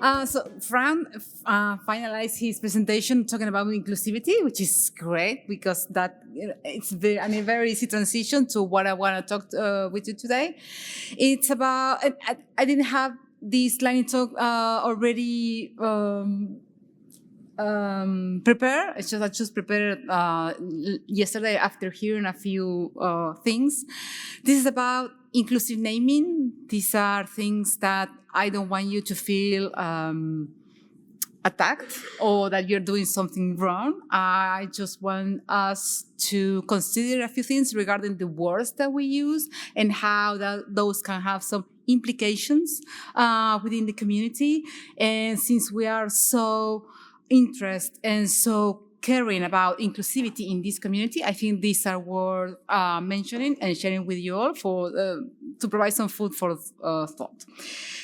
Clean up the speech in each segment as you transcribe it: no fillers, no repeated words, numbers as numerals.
So Fran finalized his presentation talking about inclusivity, which is great because it's very easy transition to what I want to talk with you today. It's about I didn't have this line talk already prepared. I just prepared yesterday after hearing a few things. This is about inclusive naming. These are things that I don't want you to feel attacked or that you're doing something wrong. I just want us to consider a few things regarding the words that we use and how those can have some implications within the community. And since we are so interested and so caring about inclusivity in this community, I think these are worth mentioning and sharing with you all to provide some food for thought.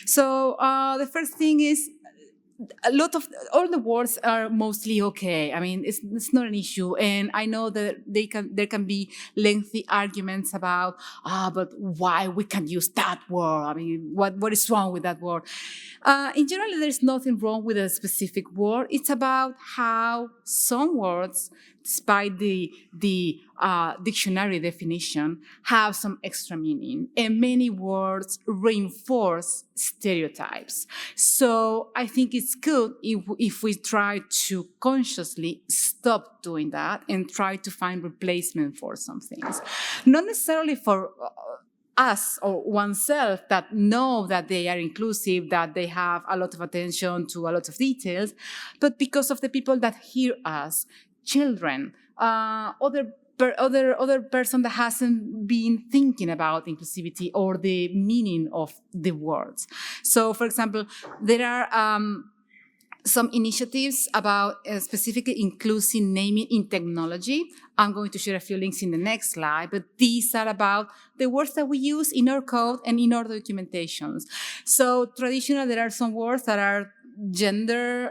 So the first thing is, all the words are mostly okay. I mean, it's not an issue, and I know that there can be lengthy arguments about but why we can't use that word. I mean, what is wrong with that word? In general, there's nothing wrong with a specific word. It's about how some words, despite the dictionary definition, have some extra meaning, and many words reinforce stereotypes. So I think it's good if we try to consciously stop doing that and try to find replacement for some things. Not necessarily for us or oneself that know that they are inclusive, that they have a lot of attention to a lot of details, but because of the people that hear us, children, other person that hasn't been thinking about inclusivity or the meaning of the words. So, for example, there are some initiatives about specifically inclusive naming in technology. I'm going to share a few links in the next slide, but these are about the words that we use in our code and in our documentations. So traditionally, there are some words that are gender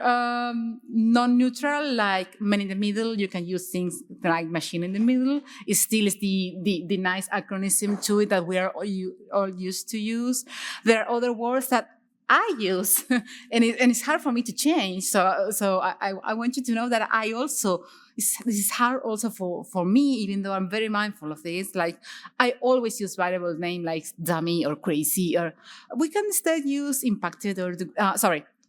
non-neutral, like man in the middle. You can use things like machine in the middle. It still is the nice acronym to it that we are all used to use. There are other words that I use, and it's hard for me to change. So I want you to know that I also, this is hard also for me, even though I'm very mindful of this. Like, I always use variable name like dummy or crazy, or we can instead use impacted or,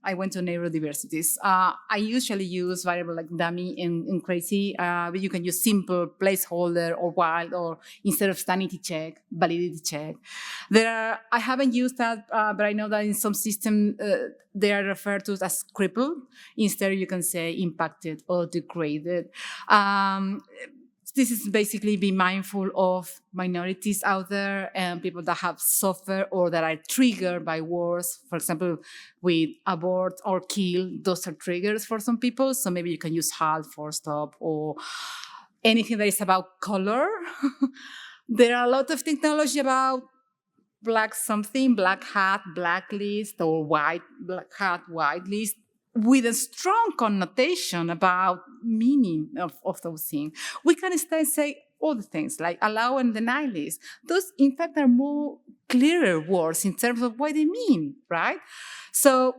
I went to neurodiversities. I usually use variable like dummy and crazy, but you can use simple, placeholder, or wild, or instead of sanity check, validity check. I haven't used that, but I know that in some system they are referred to as crippled. Instead, you can say impacted or degraded. This is basically be mindful of minorities out there and people that have suffered or that are triggered by wars. For example, with abort or kill, those are triggers for some people. So maybe you can use halt, for stop, or anything that is about color. There are a lot of technology about black something, black hat, blacklist, or white, black hat, white list, with a strong connotation about meaning of those things. We can instead say other things like allow and deny list. Those, in fact, are more clearer words in terms of what they mean, right? So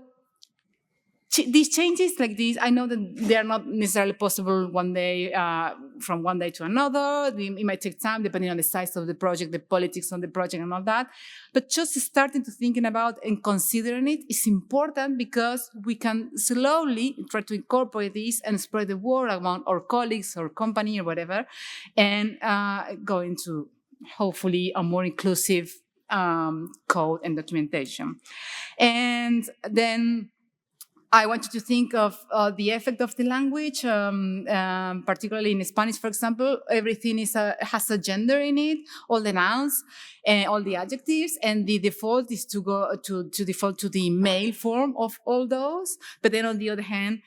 these changes like these, I know that they are not necessarily possible one day, from one day to another. It might take time depending on the size of the project, the politics on the project and all that. But just starting to thinking about and considering it is important because we can slowly try to incorporate this and spread the word among our colleagues or company or whatever, and go into hopefully a more inclusive code and documentation. And then I want you to think of the effect of the language, particularly in Spanish, for example. Everything has a gender in it, all the nouns and all the adjectives, and the default is to go to default to the male form of all those. But then on the other hand,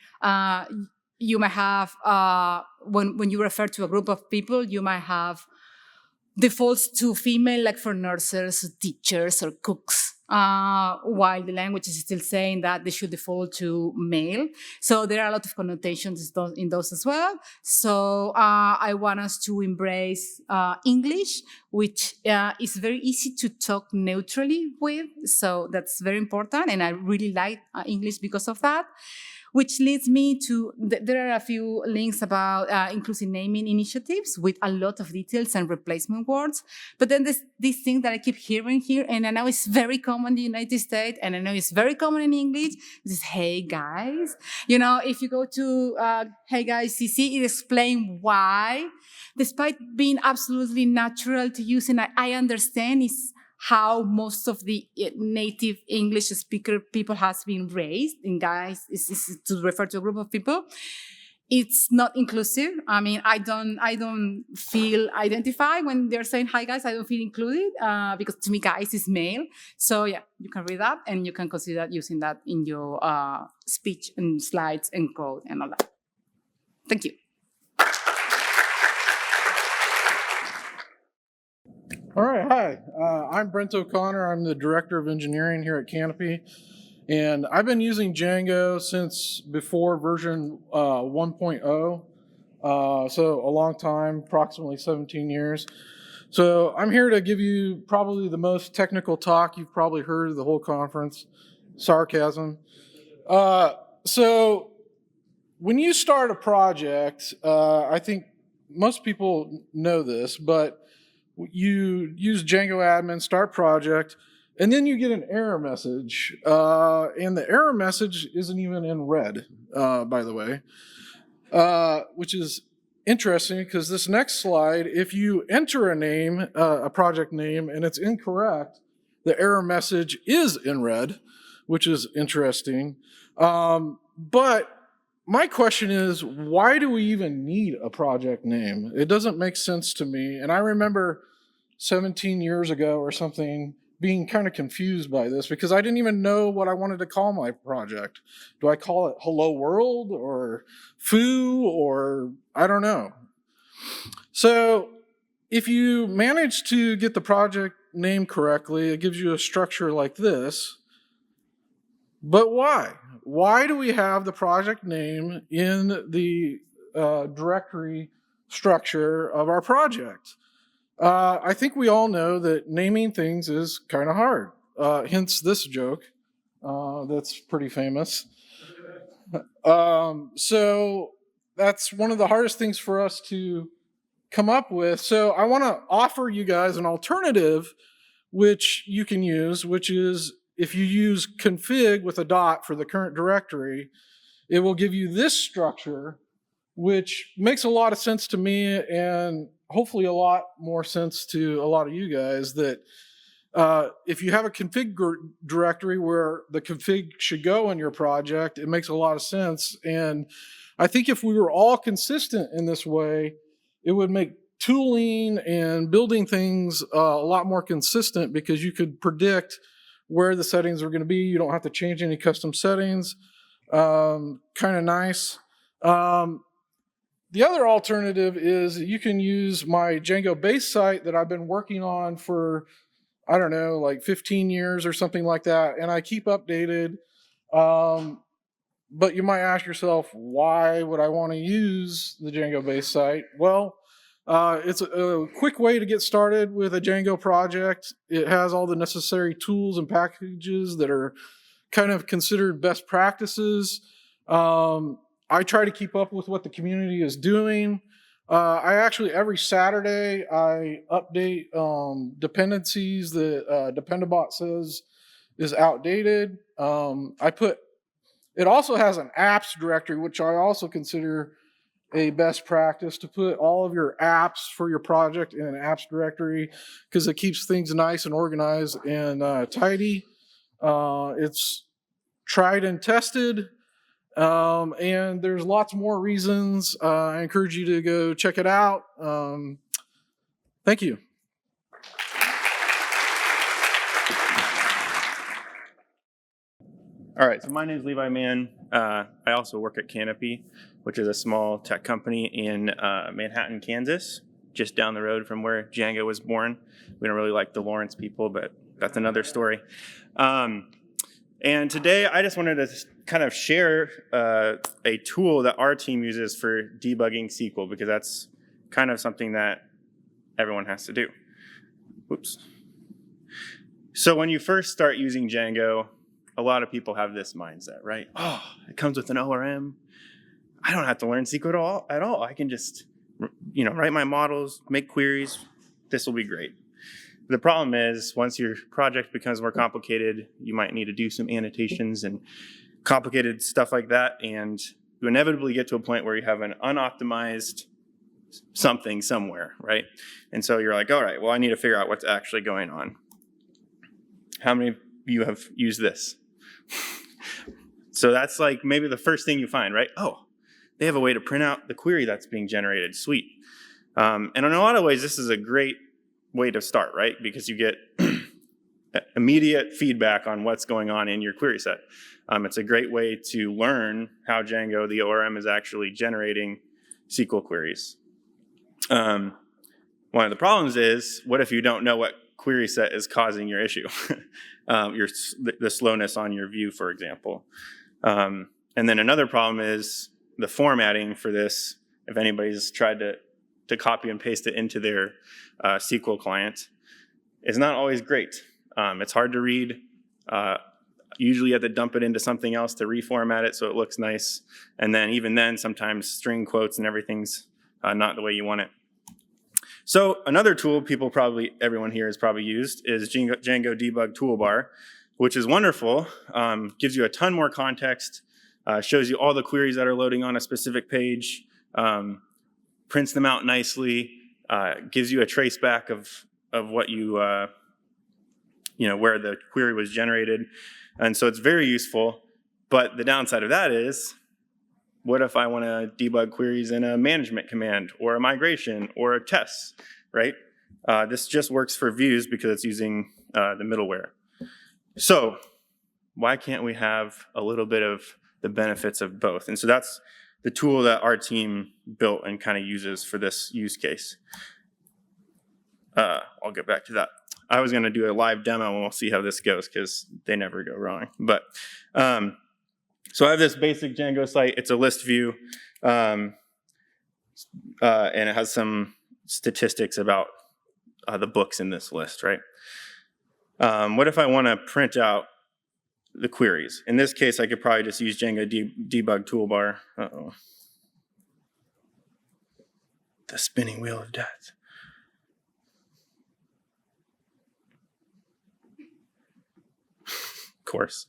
you might have, when you refer to a group of people, you might have defaults to female, like for nurses, teachers, or cooks. while the language is still saying that they should default to male. So there are a lot of connotations in those as well. So I want us to embrace English, which is very easy to talk neutrally with. So that's very important. And I really like English because of that. Which leads me to, there are a few links about inclusive naming initiatives with a lot of details and replacement words. But then there's this thing that I keep hearing here, and I know it's very common in the United States, and I know it's very common in English. This is, hey guys. You know, if you go to hey guys CC, it explains why, despite being absolutely natural to use, and I understand it's how most of the native English speaker people has been raised. And guys, is to refer to a group of people. It's not inclusive. I mean, I don't feel identified when they're saying hi guys. I don't feel included because to me, guys is male. So yeah, you can read that and you can consider using that in your speech and slides and code and all that. Thank you. All right, hi. I'm Brent O'Connor. I'm the Director of Engineering here at Canopy. And I've been using Django since before version 1.0. So a long time, approximately 17 years. So I'm here to give you probably the most technical talk you've probably heard of the whole conference. Sarcasm. So when you start a project, I think most people know this, but you use Django admin, start project, and then you get an error message. And the error message isn't even in red, by the way, which is interesting because this next slide, if you enter a name, a project name, and it's incorrect, the error message is in red, which is interesting. But my question is, why do we even need a project name? It doesn't make sense to me. And I remember 17 years ago or something being kind of confused by this because I didn't even know what I wanted to call my project. Do I call it Hello World or Foo or I don't know. So if you manage to get the project name correctly, it gives you a structure like this. But why? Why do we have the project name in the directory structure of our project? I think we all know that naming things is kind of hard, hence this joke that's pretty famous. So that's one of the hardest things for us to come up with. So I want to offer you guys an alternative which you can use, which is if you use config with a dot for the current directory, it will give you this structure, which makes a lot of sense to me and hopefully a lot more sense to a lot of you guys, that if you have a config directory where the config should go in your project, it makes a lot of sense. And I think if we were all consistent in this way, it would make tooling and building things a lot more consistent because you could predict where the settings are going to be. You don't have to change any custom settings. Kind of nice. The other alternative is you can use my Django base site that I've been working on for, I don't know, like 15 years or something like that, and I keep updated. But you might ask yourself, why would I want to use the Django base site? Well, it's a quick way to get started with a Django project. It has all the necessary tools and packages that are kind of considered best practices. I try to keep up with what the community is doing. I actually, every Saturday, I update dependencies that Dependabot says is outdated. It also has an apps directory, which I also consider a best practice, to put all of your apps for your project in an apps directory because it keeps things nice and organized and tidy. It's tried and tested. And there's lots more reasons. I encourage you to go check it out. Thank you. All right, so my name is Levi Mann. I also work at Canopy, which is a small tech company in Manhattan, Kansas, just down the road from where Django was born. We don't really like the Lawrence people, but that's another story. And today I just wanted to kind of share a tool that our team uses for debugging SQL, because that's kind of something that everyone has to do. Whoops. So when you first start using Django, a lot of people have this mindset, right? Oh, it comes with an ORM. I don't have to learn SQL at all. I can just, write my models, make queries. This will be great. The problem is, once your project becomes more complicated, you might need to do some annotations and complicated stuff like that, and you inevitably get to a point where you have an unoptimized something somewhere, right? And so you're like, all right, well, I need to figure out what's actually going on. How many of you have used this? So that's like maybe the first thing you find, right? Oh, they have a way to print out the query that's being generated. Sweet. And in a lot of ways, this is a great way to start, right? Because you get immediate feedback on what's going on in your query set. It's a great way to learn how Django, the ORM, is actually generating SQL queries. One of the problems is, what if you don't know what query set is causing your issue? The slowness on your view, for example. And then another problem is the formatting for this. If anybody's tried to copy and paste it into their SQL client, is not always great. It's hard to read. Usually you have to dump it into something else to reformat it so it looks nice. And then even then, sometimes string quotes and everything's not the way you want it. So another tool everyone here has probably used is Django Debug Toolbar, which is wonderful. Gives you a ton more context, shows you all the queries that are loading on a specific page, prints them out nicely, gives you a trace back of what you, where the query was generated. And so it's very useful. But the downside of that is, what if I want to debug queries in a management command or a migration or a test, right? This just works for views because it's using the middleware. So why can't we have a little bit of the benefits of both? And so that's the tool that our team built and kind of uses for this use case. I'll get back to that. I was going to do a live demo and we'll see how this goes because they never go wrong. But so I have this basic Django site. It's a list view, and it has some statistics about the books in this list, right? What if I want to print out the queries? In this case, I could probably just use Django Debug Toolbar. Uh-oh. The spinning wheel of death. Of course.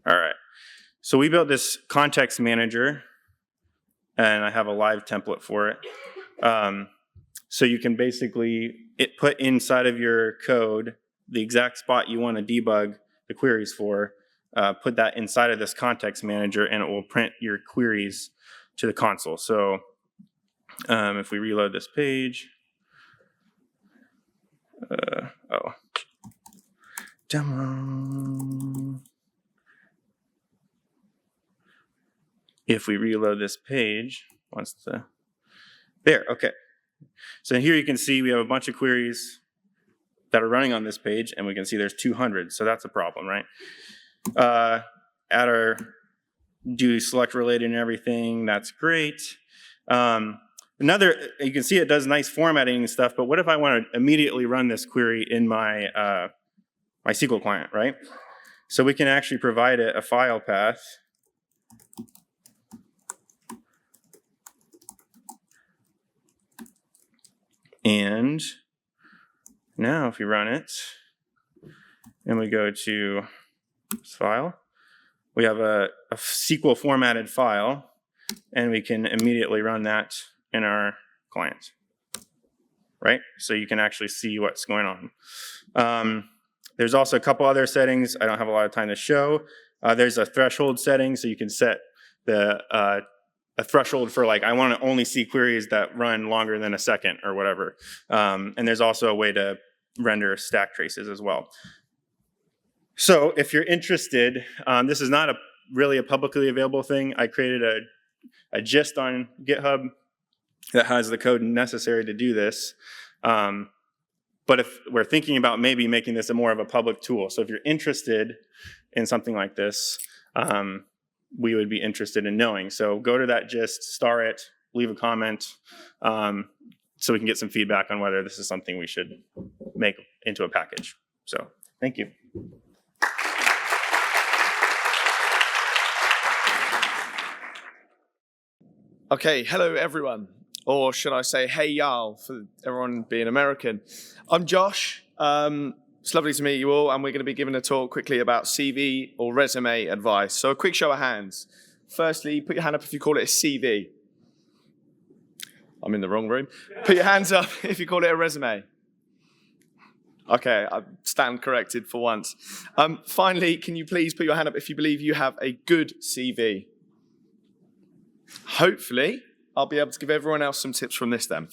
All right, so we built this context manager, and I have a live template for it. So you can basically put inside of your code the exact spot you want to debug the queries for, put that inside of this context manager, and it will print your queries to the console. So if we reload this page, demo. If we reload this page, there, okay. So here you can see we have a bunch of queries that are running on this page, and we can see there's 200, so that's a problem, right? Add our do select related and everything, that's great. You can see it does nice formatting and stuff, but what if I want to immediately run this query in my, my SQL client, right? So we can actually provide it a file path. And now if we run it and we go to this file, we have a SQL formatted file, and we can immediately run that in our client, right? So you can actually see what's going on. There's also a couple other settings. I don't have a lot of time to show. There's a threshold setting, so you can set a threshold for, like, I want to only see queries that run longer than a second or whatever. And there's also a way to render stack traces as well. So if you're interested, this is not really a publicly available thing. I created a gist on GitHub that has the code necessary to do this. But if we're thinking about maybe making this more of a public tool, so if you're interested in something like this, we would be interested in knowing. So go to that gist, star it, leave a comment, so we can get some feedback on whether this is something we should make into a package. So thank you. Okay, hello everyone, or should I say hey y'all for everyone being American. I'm Josh, it's lovely to meet you all, and we're going to be giving a talk quickly about CV or resume advice. So a quick show of hands. Firstly, put your hand up if you call it a CV. I'm in the wrong room. Put your hands up if you call it a resume. Okay, I stand corrected for once. Finally, can you please put your hand up if you believe you have a good CV? Hopefully, I'll be able to give everyone else some tips from this then.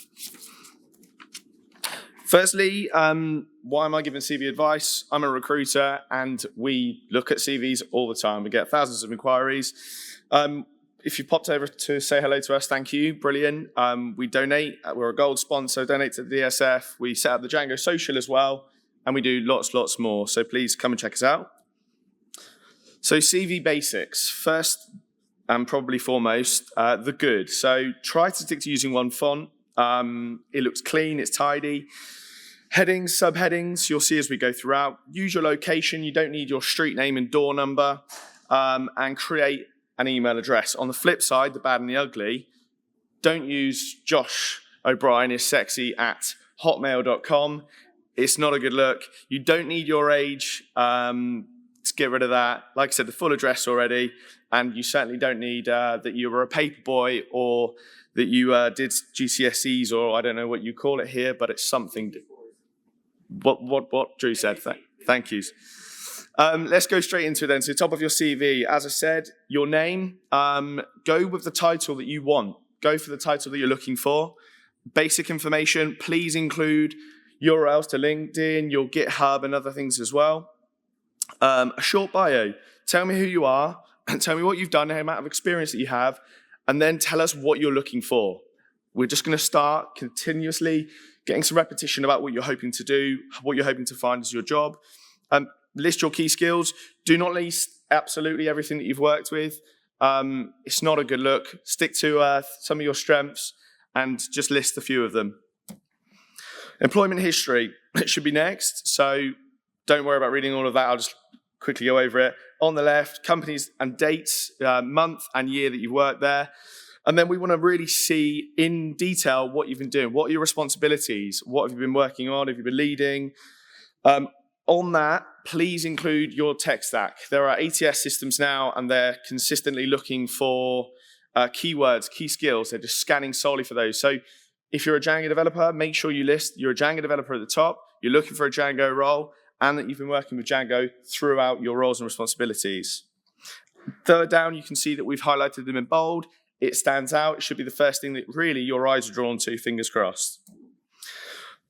Firstly, why am I giving CV advice? I'm a recruiter and we look at CVs all the time. We get thousands of inquiries. If you popped over to say hello to us, thank you, brilliant. We donate, we're a gold sponsor, donate to the DSF. We set up the Django Social as well, and we do lots more. So please come and check us out. So CV basics. First, and probably foremost, the good. So try to stick to using one font. It looks clean, it's tidy. Headings, subheadings, you'll see as we go throughout. Use your location, you don't need your street name and door number, and create an email address. On the flip side, the bad and the ugly, don't use Josh O'Brien is sexy at hotmail.com. It's not a good look. You don't need your age. Let's get rid of that. Like I said, the full address already. And you certainly don't need that you were a paper boy or that you did GCSEs, or I don't know what you call it here, but it's something. What Drew said. Thank you. Let's go straight into it then. So top of your CV, as I said, your name. Go with the title that you want. Go for the title that you're looking for. Basic information. Please include URLs to LinkedIn, your GitHub, and other things as well. A short bio. Tell me who you are. And tell me what you've done, the amount of experience that you have, and then tell us what you're looking for. We're just going to start continuously getting some repetition about what you're hoping to do, what you're hoping to find as your job. List your key skills. Do not list absolutely everything that you've worked with. It's not a good look. Stick to some of your strengths and just list a few of them. Employment history, it should be next. So don't worry about reading all of that. I'll just quickly go over it. On the left, companies and dates, month and year that you've worked there. And then we want to really see in detail what you've been doing. What are your responsibilities? What have you been working on? Have you been leading? On that, please include your tech stack. There are ATS systems now, and they're consistently looking for keywords, key skills. They're just scanning solely for those. So if you're a Django developer, make sure you list you're a Django developer at the top, you're looking for a Django role, and that you've been working with Django throughout your roles and responsibilities. Third down, you can see that we've highlighted them in bold. It stands out. It should be the first thing that really your eyes are drawn to, fingers crossed.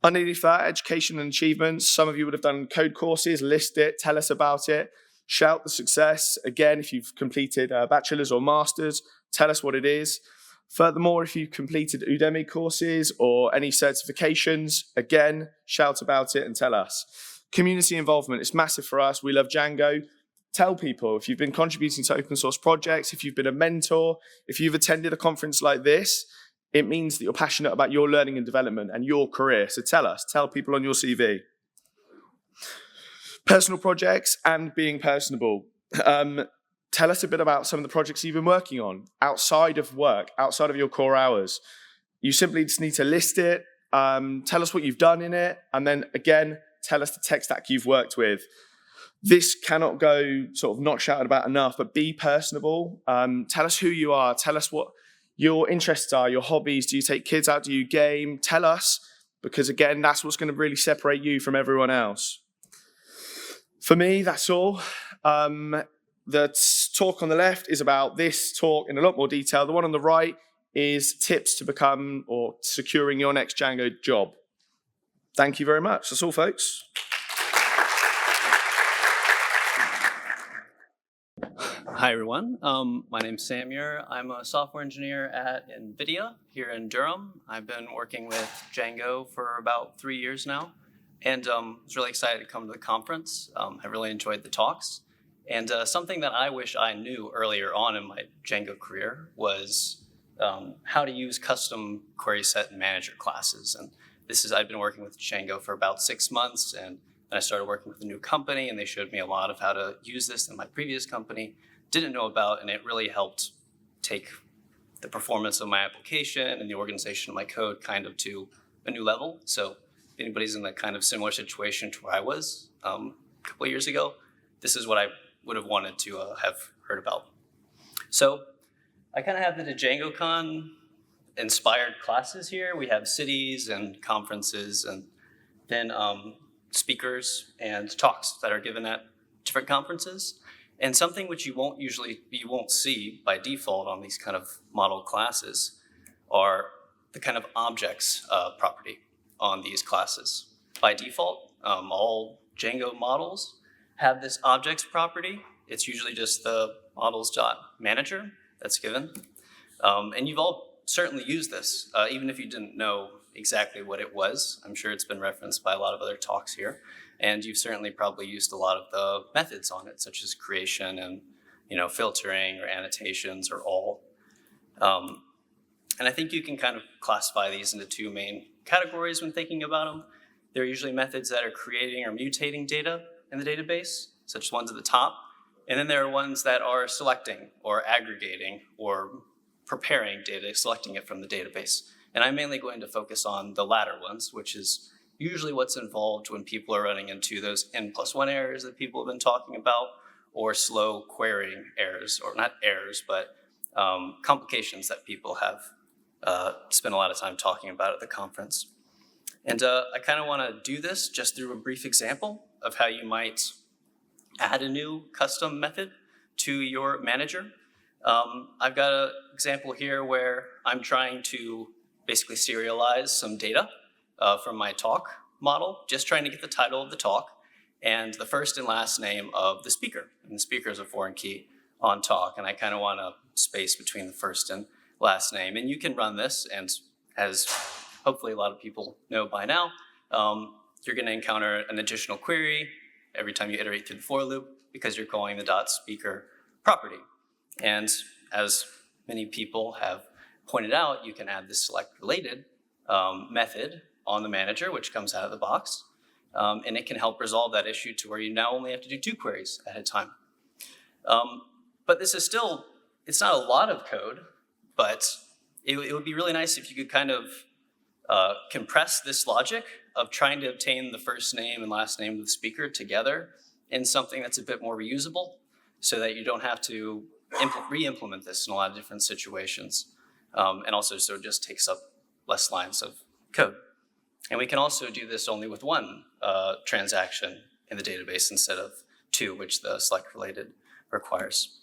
Underneath that, education and achievements. Some of you would have done code courses. List it. Tell us about it. Shout the success. Again, if you've completed a bachelor's or master's, tell us what it is. Furthermore, if you've completed Udemy courses or any certifications, again, shout about it and tell us. Community involvement is massive for us. We love Django. Tell people if you've been contributing to open source projects, if you've been a mentor, if you've attended a conference like this, it means that you're passionate about your learning and development and your career. So tell us, tell people on your CV. Personal projects and being personable. Tell us a bit about some of the projects you've been working on outside of work, outside of your core hours. You simply just need to list it, tell us what you've done in it, and then again, tell us the tech stack you've worked with. This cannot go sort of not shouted about enough, but be personable. Tell us who you are. Tell us what your interests are, your hobbies. Do you take kids out? Do you game? Tell us, because again, that's what's going to really separate you from everyone else. For me, that's all. The talk on the left is about this talk in a lot more detail. The one on the right is tips to become or securing your next Django job. Thank you very much. That's all, folks. Hi, everyone. My name's Samir. I'm a software engineer at NVIDIA here in Durham. I've been working with Django for about 3 years now, and was really excited to come to the conference. I really enjoyed the talks. And something that I wish I knew earlier on in my Django career was how to use custom query set and manager classes. And I've been working with Django for about 6 months, and then I started working with a new company, and they showed me a lot of how to use this in my previous company. Didn't know about, and it really helped take the performance of my application and the organization of my code kind of to a new level. So if anybody's in that kind of similar situation to where I was a couple of years ago, this is what I would have wanted to have heard about. So I kind of have the DjangoCon inspired classes here. We have cities and conferences, and then speakers and talks that are given at different conferences. And something which you won't see by default on these kind of model classes are the kind of objects property on these classes. By default, all Django models have this objects property. It's usually just the models.manager that's given. And you've all certainly used this, even if you didn't know exactly what it was. I'm sure it's been referenced by a lot of other talks here. And you've certainly probably used a lot of the methods on it, such as creation and filtering or annotations or all. And I think you can kind of classify these into two main categories when thinking about them. They're usually methods that are creating or mutating data in the database, such as ones at the top. And then there are ones that are selecting or aggregating or preparing data, selecting it from the database. And I'm mainly going to focus on the latter ones, which is usually what's involved when people are running into those N+1 errors that people have been talking about, or slow querying errors, or not errors, but complications that people have spent a lot of time talking about at the conference. And I kind of want to do this just through a brief example of how you might add a new custom method to your manager. I've got an example here where I'm trying to basically serialize some data from my talk model, just trying to get the title of the talk and the first and last name of the speaker. And the speaker is a foreign key on talk, and I kind of want a space between the first and last name. And you can run this, and as hopefully a lot of people know by now, you're going to encounter an additional query every time you iterate through the for loop because you're calling the .speaker property. And as many people have pointed out, you can add this select related method on the manager, which comes out of the box. And it can help resolve that issue to where you now only have to do 2 queries at a time. But this is still, it's not a lot of code, but it would be really nice if you could kind of compress this logic of trying to obtain the first name and last name of the speaker together in something that's a bit more reusable so that you don't have to re-implement this in a lot of different situations. And also so it just takes up less lines of code. And we can also do this only with 1 transaction in the database instead of 2, which the select related requires.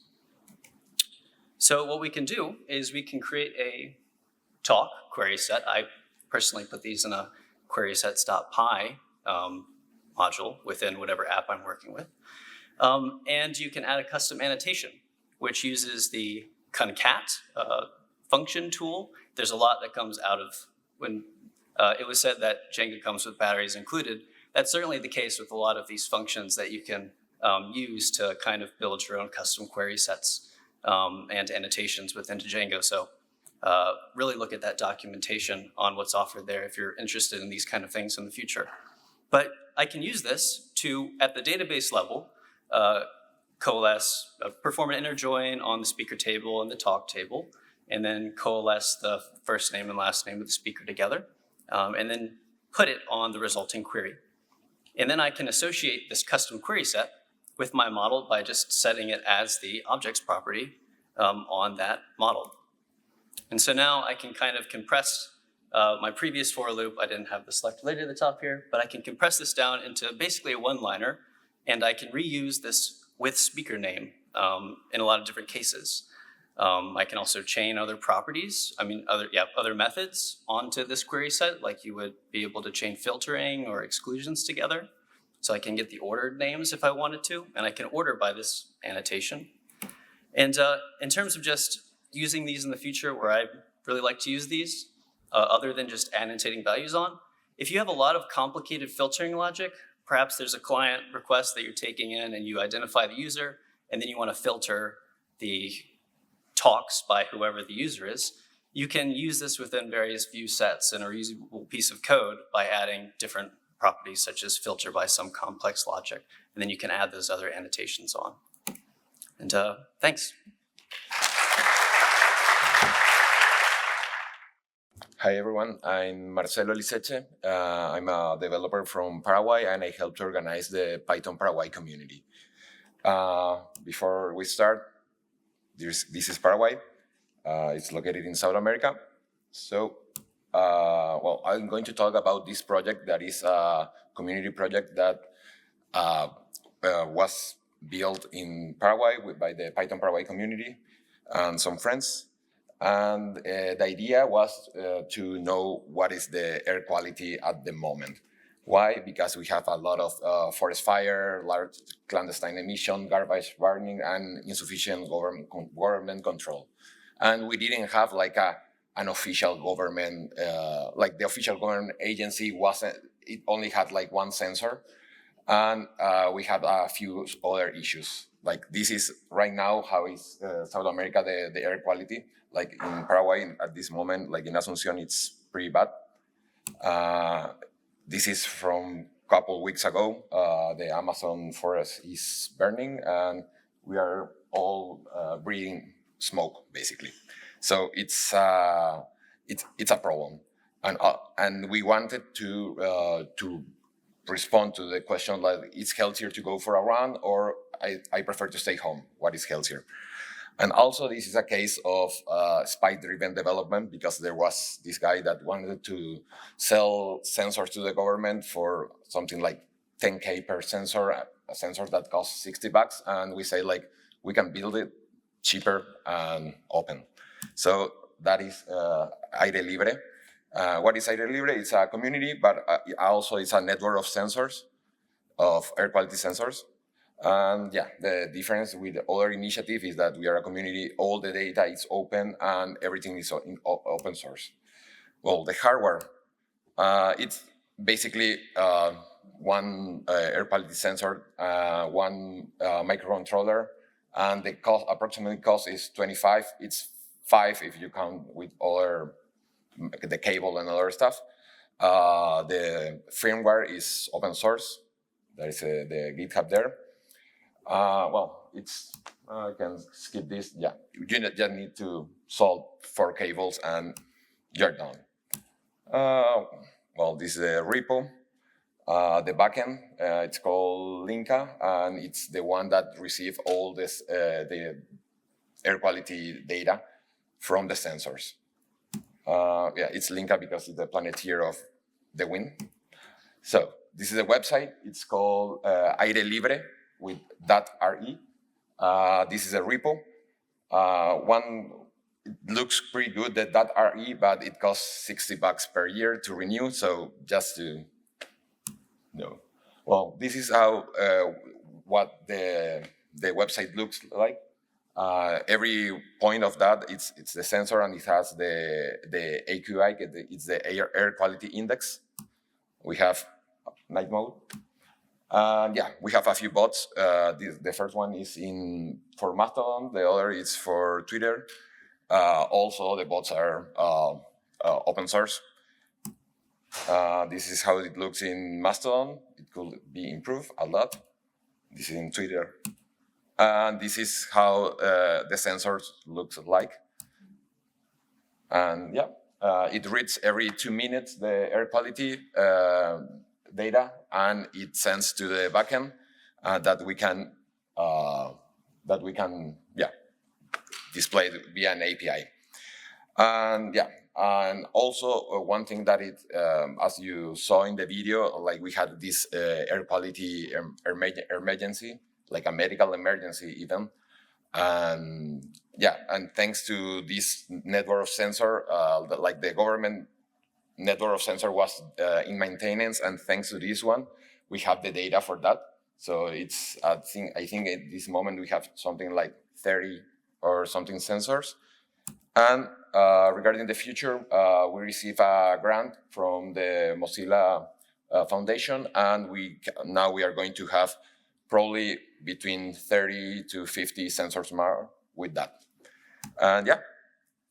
So what we can do is we can create a talk query set. I personally put these in a query sets.py module within whatever app I'm working with. And you can add a custom annotation, which uses the concat function tool. There's a lot that comes out of when it was said that Django comes with batteries included. That's certainly the case with a lot of these functions that you can use to kind of build your own custom query sets and annotations within Django. So really look at that documentation on what's offered there if you're interested in these kind of things in the future. But I can use this to, at the database level, coalesce, perform an inner join on the speaker table and the talk table, and then coalesce the first name and last name of the speaker together, and then put it on the resulting query. And then I can associate this custom query set with my model by just setting it as the objects property on that model. And so now I can kind of compress my previous for loop. I didn't have the select related at the top here, but I can compress this down into basically a one-liner, and I can reuse this with speaker name in a lot of different cases. I can also chain other properties, other methods onto this query set, like you would be able to chain filtering or exclusions together. So I can get the ordered names if I wanted to, and I can order by this annotation. And in terms of just using these in the future, where I really like to use these, other than just annotating values on, if you have a lot of complicated filtering logic, perhaps there's a client request that you're taking in and you identify the user, and then you want to filter the talks by whoever the user is, you can use this within various view sets in a reusable piece of code by adding different properties such as filter by some complex logic, and then you can add those other annotations on. And thanks. Hi everyone, I'm Marcelo Liceche. I'm a developer from Paraguay and I help to organize the Python Paraguay community. Before we start, this is Paraguay. It's located in South America. So, well, I'm going to talk about this project that is a community project that was built in Paraguay by the Python Paraguay community and some friends. And the idea was to know what is the air quality at the moment. Why? Because we have a lot of forest fire, large clandestine emission, garbage burning, and insufficient government control. And we didn't have like an official government, like the official government agency wasn't, it only had like one sensor. And we had a few other issues. Like this is right now how is South America, the air quality. Like in Paraguay at this moment, like in Asunción, it's pretty bad. This is from a couple weeks ago. The Amazon forest is burning and we are all breathing smoke, basically. So it's a problem. And we wanted to respond to the question like, it's healthier to go for a run or I prefer to stay home? What is healthier? And also this is a case of spy-driven development because there was this guy that wanted to sell sensors to the government for something like 10K per sensor, a sensor that costs $60. And we say like, we can build it cheaper and open. So that is Aire Libre. What is Aire Libre? It's a community, but also it's a network of sensors, of air quality sensors. And yeah, the difference with the other initiative is that we are a community, all the data is open and everything is in open source. Well, the hardware, it's basically one air quality sensor, one microcontroller, and the cost, approximate cost is 25. It's 5 if you count with other, the cable and other stuff. The firmware is open source. There is the GitHub there. Well, it's, I can skip this. Yeah, you just need to solve 4 cables and you're done. Well, this is the repo. The backend, it's called Linka, and it's the one that receives all this, the air quality data from the sensors. Yeah, it's Linka because it's the planeteer of the wind. So this is a website. It's called Aire Libre with .re. This is a repo. It looks pretty good, the .re, but it costs $60 per year to renew. So just to know. Well, this is how what the website looks like. Every point of that, it's the sensor and it has the AQI, it's the air quality index. We have night mode. Yeah, we have a few bots. The first one is for Mastodon, the other is for Twitter. Also, the bots are open source. This is how it looks in Mastodon. It could be improved a lot. This is in Twitter. And this is how the sensors looks like. And yeah, it reads every 2 minutes the air quality data, and it sends to the backend that we can display via an API. And yeah, and also one thing that it, as you saw in the video, like we had this air quality emergency, like a medical emergency even. And yeah, and thanks to this network of sensor, like the government network of sensor was in maintenance, and thanks to this one, we have the data for that. So it's, I think at this moment we have something like 30 or something sensors. And regarding the future, we receive a grant from the Mozilla Foundation, and now we are going to have probably between 30 to 50 sensors more with that. And yeah,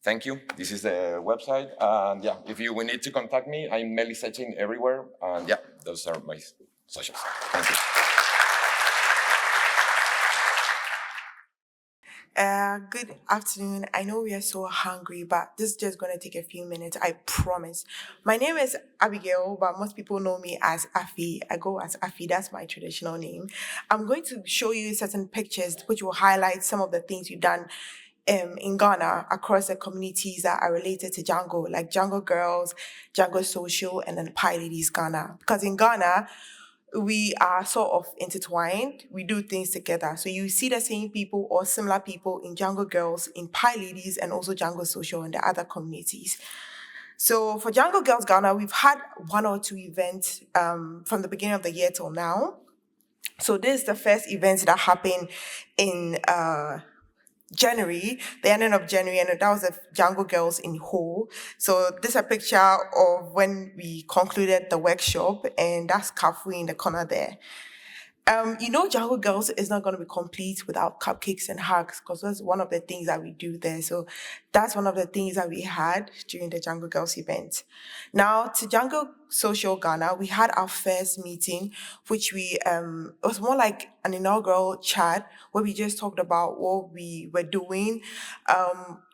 thank you. This is the website. And yeah, if you will need to contact me, I'm messaging everywhere. And yeah, those are my socials. Thank you. Good afternoon. I know we are so hungry, but this is just going to take a few minutes, I promise. My name is Abigail, but most people know me as Afi. I go as Afi, that's my traditional name. I'm going to show you certain pictures which will highlight some of the things we've done in Ghana across the communities that are related to Django, like Django Girls, Django Social, and then Pi Ladies Ghana. Because in Ghana, we are sort of intertwined. We do things together. So you see the same people or similar people in Django Girls, in Pi Ladies, and also Django Social and the other communities. So for Django Girls Ghana, we've had 1 or 2 events from the beginning of the year till now. So this is the first event that happened in January, the ending of January, and that was the Django Girls in Ho. So this is a picture of when we concluded the workshop, and that's Kafui in the corner there. Django Girls is not going to be complete without cupcakes and hugs, because that's one of the things that we do there. So that's one of the things that we had during the Django Girls event. Now, to Django Social Ghana, we had our first meeting, which it was more like an inaugural chat where we just talked about what we were doing.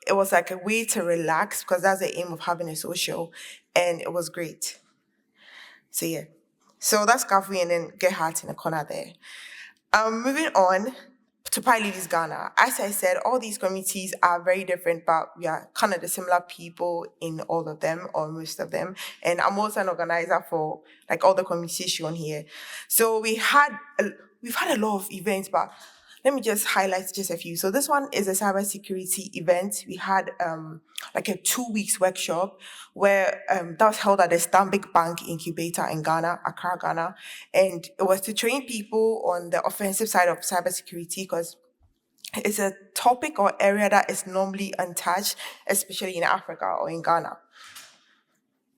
It was like a way to relax, because that's the aim of having a social, and it was great. So yeah. So that's Kafu and then Get Heart in the corner there. Moving on to Pi Ladies Ghana. As I said, all these communities are very different, but we are kind of the similar people in all of them, or most of them. And I'm also an organizer for like all the communities shown here. So we've had a lot of events, but let me just highlight just a few. So this one is a cybersecurity event. We had like a 2 weeks workshop where that was held at the Stanbic Bank Incubator in Ghana, Accra, Ghana. And it was to train people on the offensive side of cybersecurity, because it's a topic or area that is normally untouched, especially in Africa or in Ghana.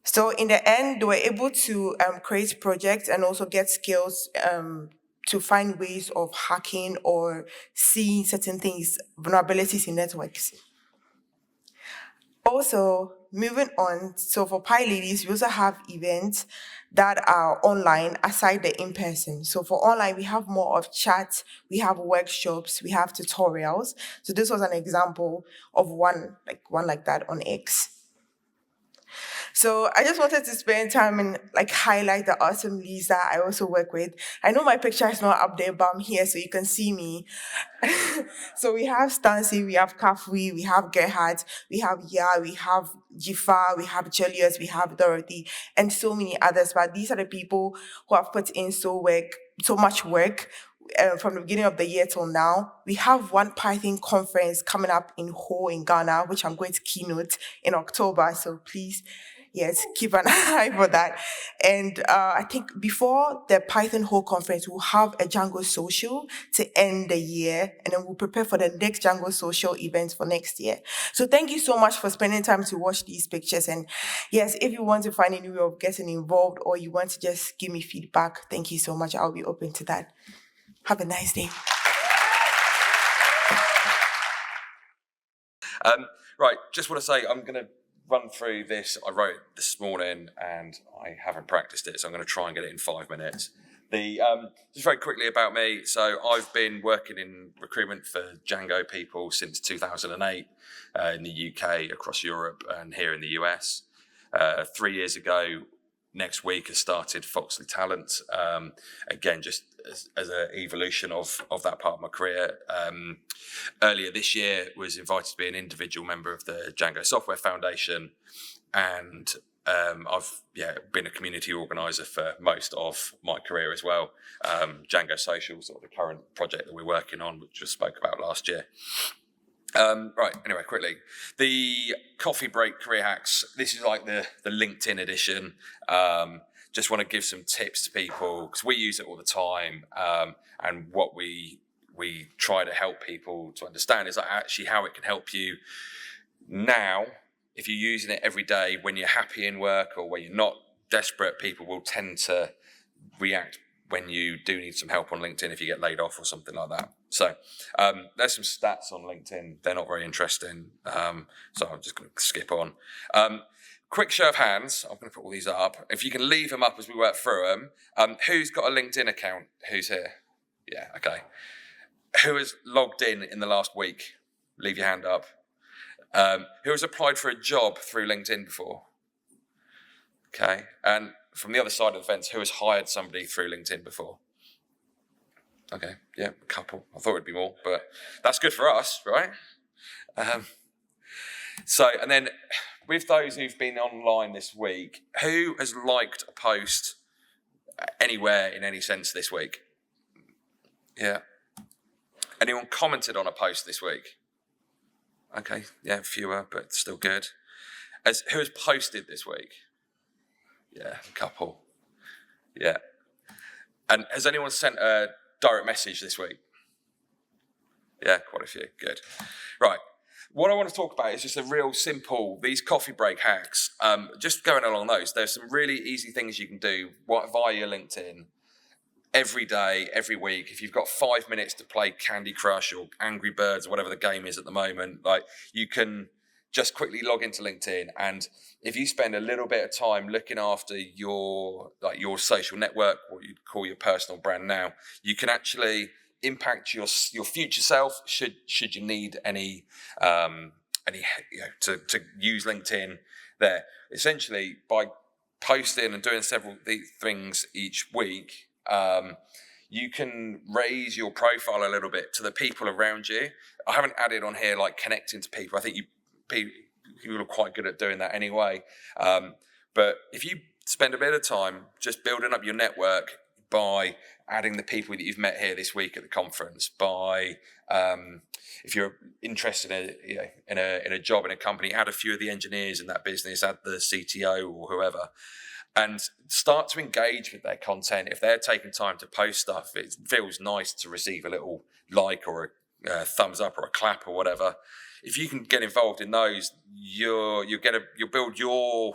So in the end, they were able to create projects and also get skills to find ways of hacking or seeing certain things, vulnerabilities in networks. Also, moving on, so for Pi Ladies, we also have events that are online aside the in-person. So for online, we have more of chats, we have workshops, we have tutorials. So this was an example of one like that on X. So I just wanted to spend time and like highlight the awesome leads that I also work with. I know my picture is not up there, but I'm here so you can see me. So we have Stancy, we have Kafui, we have Gerhard, we have Ya, we have Jifa, we have Julius, we have Dorothy, and so many others. But these are the people who have put in so much work from the beginning of the year till now. We have one Python conference coming up in Ho in Ghana, which I'm going to keynote in October. So please, yes, keep an eye for that. And I think before the Python Ho conference, we'll have a Django Social to end the year, and then we'll prepare for the next Django Social event for next year. So thank you so much for spending time to watch these pictures. And yes, if you want to find a new way of getting involved, or you want to just give me feedback, thank you so much. I'll be open to that. Have a nice day. Right, just want to say I'm going to run through this. I wrote it this morning and I haven't practiced it, so I'm going to try and get it in 5 minutes. Just very quickly about me. So I've been working in recruitment for Django people since 2008 in the UK, across Europe, and here in the US. 3 years ago, next week has started Foxley Talent. Again, just as an evolution of that part of my career. Earlier this year, was invited to be an individual member of the Django Software Foundation, and I've been a community organizer for most of my career as well. Django Social, sort of the current project that we're working on, which we spoke about last year. Right, anyway, quickly. The coffee break career hacks. This is like the LinkedIn edition. Just want to give some tips to people, because we use it all the time. And what we we try to help people to understand is like actually how it can help you now. If you're using it every day when you're happy in work or when you're not desperate, people will tend to react when you do need some help on LinkedIn if you get laid off or something like that. So there's some stats on LinkedIn. They're not very interesting, so I'm just going to skip on. Quick show of hands. I'm going to put all these up. If you can leave them up as we work through them. Who's got a LinkedIn account? Who's here? Yeah, okay. Who has logged in the last week? Leave your hand up. Who has applied for a job through LinkedIn before? Okay. And from the other side of the fence, who has hired somebody through LinkedIn before? Okay, yeah, a couple. I thought it'd be more, but that's good for us, right? So, and then with those who've been online this week, who has liked a post anywhere in any sense this week? Yeah. Anyone commented on a post this week? Okay, yeah, fewer, but still good. Who has posted this week? Yeah, a couple. Yeah. And has anyone sent a direct message this week? Yeah, quite a few. Good. Right. What I want to talk about is just a real simple, these coffee break hacks. Just going along those, there's some really easy things you can do via your LinkedIn every day, every week. If you've got 5 minutes to play Candy Crush or Angry Birds or whatever the game is at the moment, like you can just quickly log into LinkedIn, and if you spend a little bit of time looking after your social network, what you'd call your personal brand now, you can actually impact your future self should you need any to use LinkedIn there. Essentially, by posting and doing several things each week, you can raise your profile a little bit to the people around you. I haven't added on here like connecting to people. I think people are quite good at doing that anyway. But if you spend a bit of time just building up your network by adding the people that you've met here this week at the conference, by if you're interested in a job in a company, add a few of the engineers in that business, add the CTO or whoever, and start to engage with their content. If they're taking time to post stuff, it feels nice to receive a little like or a thumbs up or a clap or whatever. If you can get involved in those, you'll build your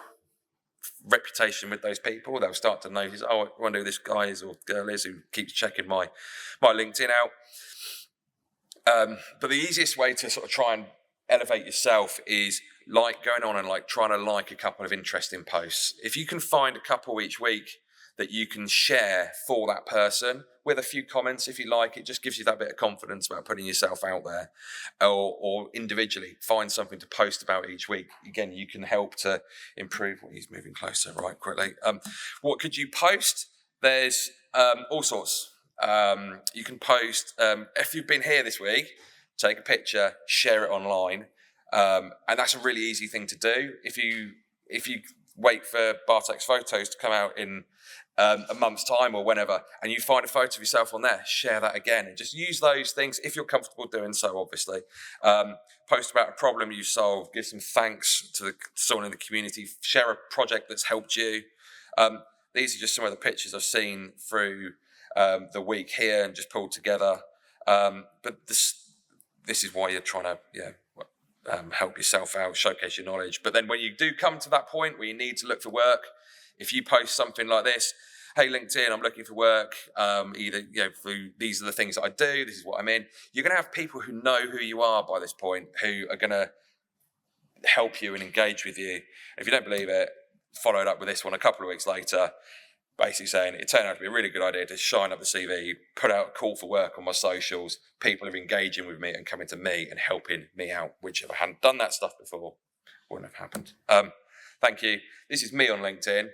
reputation with those people. They'll start to notice, oh, I wonder who this guy is or girl is who keeps checking my LinkedIn out. But the easiest way to sort of try and elevate yourself is like going on and like trying to like a couple of interesting posts. If you can find a couple each week that you can share for that person with a few comments, if you like, it just gives you that bit of confidence about putting yourself out there, or individually find something to post about each week. Again, you can help to improve. Well, he's moving closer, right, quickly. What could you post? There's all sorts. You can post, if you've been here this week, take a picture, share it online. And that's a really easy thing to do. If you wait for Bartek's photos to come out in a month's time or whenever, and you find a photo of yourself on there, share that again, and just use those things if you're comfortable doing so, obviously. Post about a problem you solved, give some thanks to someone in the community, share a project that's helped you. These are just some of the pictures I've seen through the week here and just pulled together. But this is why you're trying to help yourself out, showcase your knowledge. But then when you do come to that point where you need to look for work, if you post something like this, hey, LinkedIn, I'm looking for work, these are the things that I do, this is what I'm in, you're going to have people who know who you are by this point, who are going to help you and engage with you. If you don't believe it, followed up with this one a couple of weeks later, basically saying it turned out to be a really good idea to shine up the CV, put out a call for work on my socials, people are engaging with me and coming to me and helping me out, which if I hadn't done that stuff before, wouldn't have happened. Thank you. This is me on LinkedIn.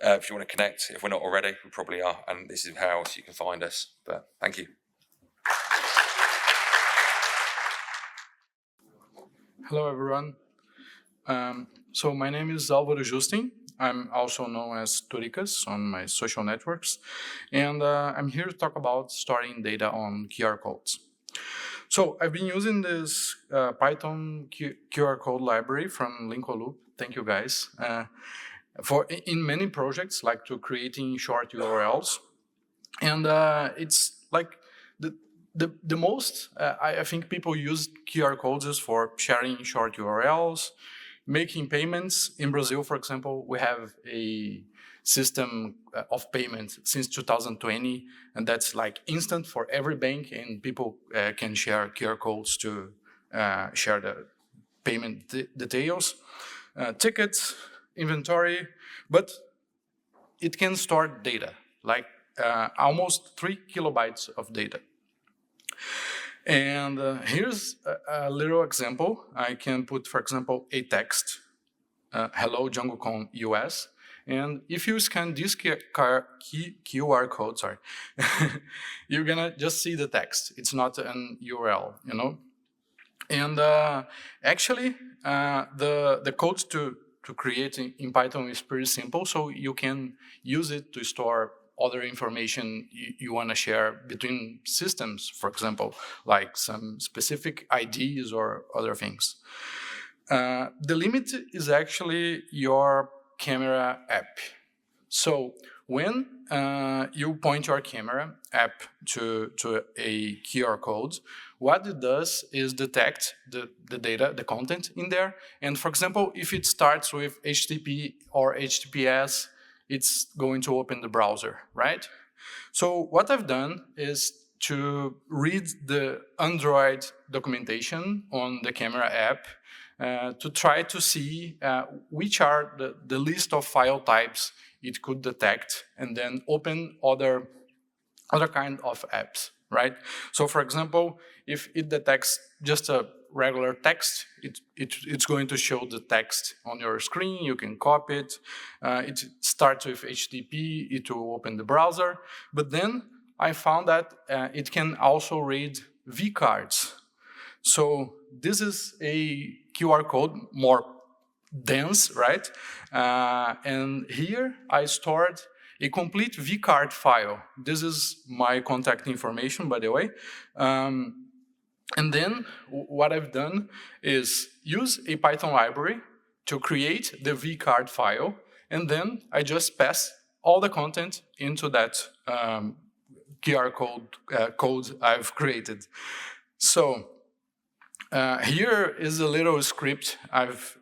If you want to connect, if we're not already, we probably are, and this is how else you can find us. But thank you. Hello, everyone. So my name is Álvaro Justin. I'm also known as Turicas on my social networks, and I'm here to talk about storing data on QR codes. So I've been using this Python QR code library from Linkoloop. Thank you, guys. In many projects, like to creating short URLs, and it's like the most, I think people use QR codes for sharing short URLs, making payments. In Brazil, for example, we have a system of payment since 2020, and that's like instant for every bank, and people can share QR codes to share the payment details, tickets, inventory, but it can store data, like almost 3 kilobytes of data. And here's a little example. I can put, for example, a text, hello DjangoCon US. And if you scan this QR code, sorry, you're gonna just see the text. It's not an URL, you know? And actually, the code to create in Python is pretty simple, so you can use it to store other information you want to share between systems, for example, like some specific IDs or other things. The limit is actually your camera app. So when you point your camera app to a QR code, what it does is detect the data, the content in there. And for example, if it starts with HTTP or HTTPS, it's going to open the browser, right? So what I've done is to read the Android documentation on the camera app to try to see which are the list of file types it could detect, and then open other kind of apps, right? So for example, if it detects just a regular text, it's going to show the text on your screen, you can copy it. It starts with HTTP, it will open the browser, but then I found that it can also read vCards. So this is a QR code, more dense, right? And here I stored a complete vCard file. This is my contact information, by the way. And then what I've done is use a Python library to create the vCard file, and then I just pass all the content into that QR code I've created. So here is a little script I've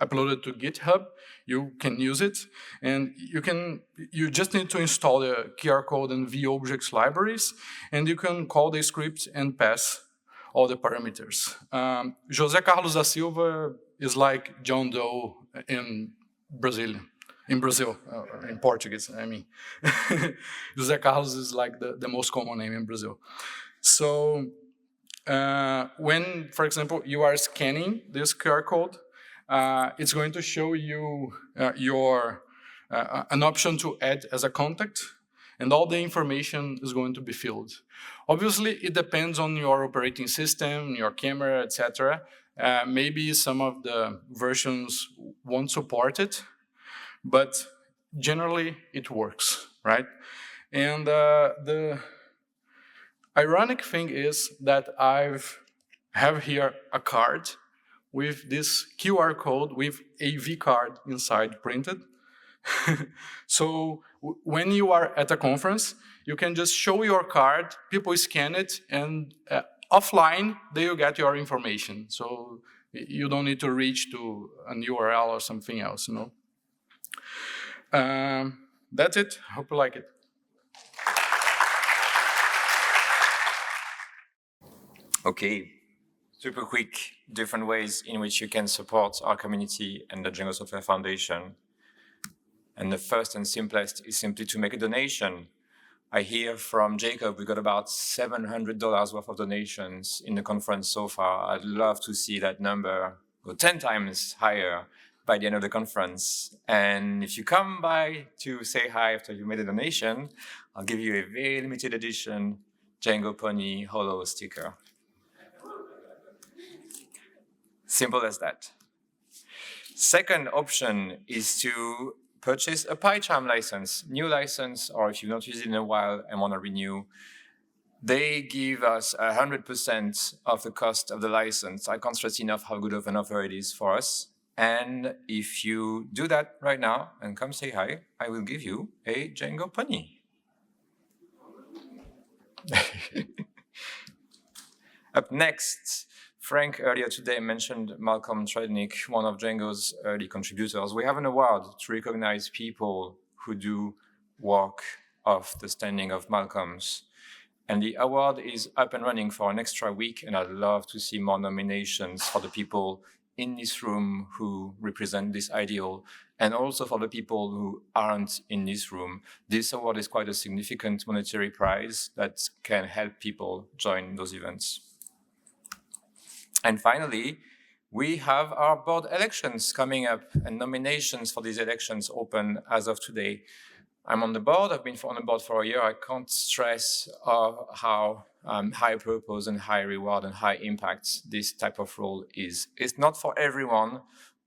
uploaded to GitHub. You can use it, and you just need to install the QR code and vObjects libraries, and you can call the script and pass all the parameters. José Carlos da Silva is like John Doe in Brazil, in Portuguese, I mean. José Carlos is like the most common name in Brazil. So when, for example, you are scanning this QR code, it's going to show you an option to add as a contact, and all the information is going to be filled. Obviously, it depends on your operating system, your camera, etc. Maybe some of the versions won't support it, but generally it works, right? And the ironic thing is that I have here a card with this QR code with a vCard inside printed. So when you are at a conference, you can just show your card, people scan it, and offline, they will get your information. So you don't need to reach to an URL or something else, you know. That's it. Hope you like it. Okay. Super quick, different ways in which you can support our community and the Django Software Foundation. And the first and simplest is simply to make a donation. I hear from Jacob, we got about $700 worth of donations in the conference so far. I'd love to see that number go 10 times higher by the end of the conference. And if you come by to say hi after you made a donation, I'll give you a very limited edition Django Pony Holo sticker. Simple as that. Second option is to purchase a PyCharm license, new license, or if you've not used it in a while and want to renew. They give us 100% of the cost of the license. I can't stress enough how good of an offer it is for us. And if you do that right now and come say hi, I will give you a Django Pony. Up next, Frank earlier today mentioned Malcolm Trednick, one of Django's early contributors. We have an award to recognize people who do work off the standing of Malcolm's. And the award is up and running for an extra week, and I'd love to see more nominations for the people in this room who represent this ideal, and also for the people who aren't in this room. This award is quite a significant monetary prize that can help people join those events. And finally, we have our board elections coming up, and nominations for these elections open as of today. I'm on the board. I've been on the board for a year. I can't stress how high purpose and high reward and high impact this type of role is. It's not for everyone,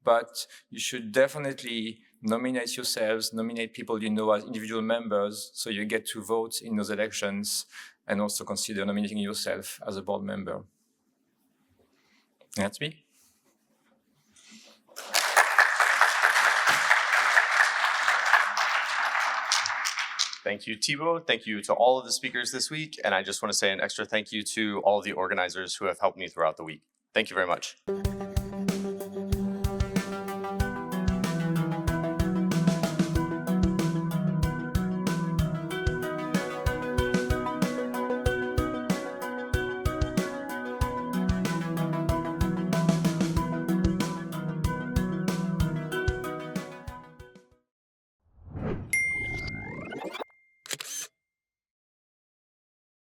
but you should definitely nominate yourselves, nominate people you know as individual members, so you get to vote in those elections, and also consider nominating yourself as a board member. That's me. Thank you, Thibaut. Thank you to all of the speakers this week. And I just want to say an extra thank you to all of the organizers who have helped me throughout the week. Thank you very much.